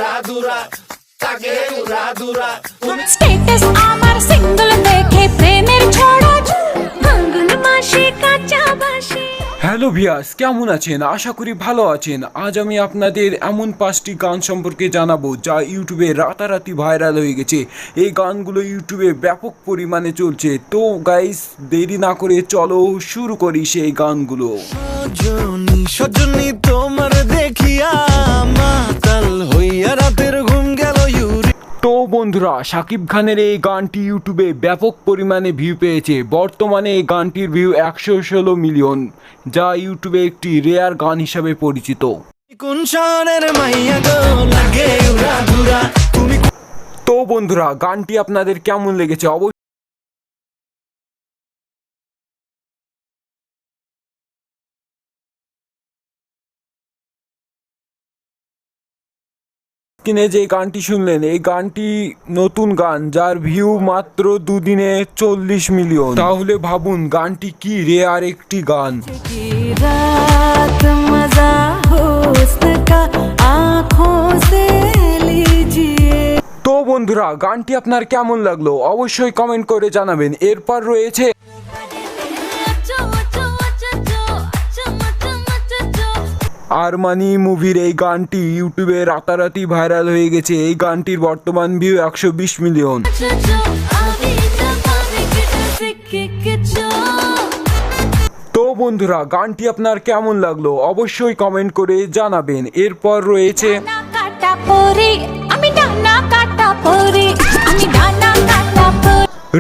উড়াদুরা তাকে উড়াদুরা স্ট্যাটাস আমার সিঙ্গেল দেখে প্রেমের ছড়া ফাল্গুন মাসে কাঁচা বাসে। হ্যালো ভিউয়ার্স, কেমন আছেন? আশা করি ভালো আছেন। আজ আমি আপনাদের এমন 5টি গান সম্পর্কে জানাবো যা ইউটিউবে রাতারাতি ভাইরাল হয়ে গেছে। এই গানগুলো ইউটিউবে ব্যাপক পরিমাণে চলছে। তো গাইস, দেরি না করে চলো শুরু করি সেই গানগুলো। সজনী তোমার দেখিয়া মাতাল হইয়া রাতের ঘুম গেল ইউরি। তো বন্ধুরা, শাকিব খানের এই গানটি ইউটিউবে ব্যাপক পরিমাণে ভিউ পেয়েছে। বর্তমানে এই গানটির ভিউ 116 মিলিয়ন, যা ইউটিউবে একটি রেয়ার গান হিসাবে পরিচিত। কোন শহরের মাইয়া গো লাগে উড়াদুরা তুমি। তো বন্ধুরা, গানটি আপনাদের কেমন লেগেছে অবশ্যই কিনে যে গানটি শুনলেন, এই গানটি নতুন গান যার ভিউ মাত্র দুদিনে 40 মিলিয়ন। তাহলে ভাবুন গানটি কি রেয়ার একটি গান। রাত মজা হোস্ন কা আঁখোं से लीजिए। তো বন্ধুরা, গানটি আপনার কেমন লাগলো অবশ্যই কমেন্ট করে জানাবেন। এরপর রয়েছে আরমানি মুভির এই গানটি ইউটিউবে রাতারাতি ভাইরাল হয়ে গেছে। এই গানটির বর্তমান ভিউ 120 মিলিয়ন। তো বন্ধুরা, গানটি আপনার কেমন লাগলো অবশ্যই কমেন্ট করে জানাবেন। এরপর রয়েছে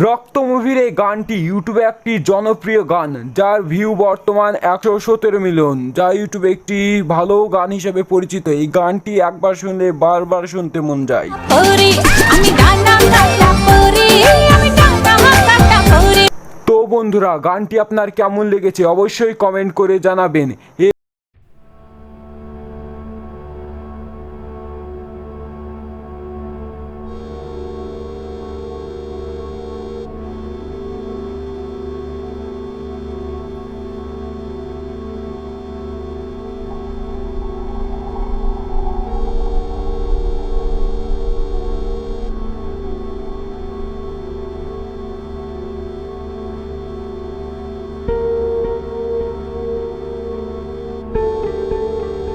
রক্ত মুভির এই গানটি ইউটিউবে একটি জনপ্রিয় গান যার ভিউ বর্তমান 117 মিলিয়ন, যা ইউটিউবে একটি ভালো গান হিসেবে পরিচিত। এই গানটি একবার শুনলে বারবার শুনতে মন যায়। তো বন্ধুরা, গানটি আপনার কেমন লেগেছে অবশ্যই কমেন্ট করে জানাবেন।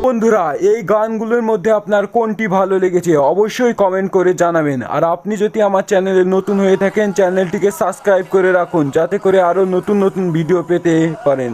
বন্ধুরা, এই গানগুলোর মধ্যে আপনার কোনটি ভালো লেগেছে অবশ্যই কমেন্ট করে জানাবেন। আর আপনি যদি আমার চ্যানেলে নতুন হয়ে থাকেন, চ্যানেলটিকে সাবস্ক্রাইব করে রাখুন যাতে করে আরও নতুন নতুন ভিডিও পেতে পারেন।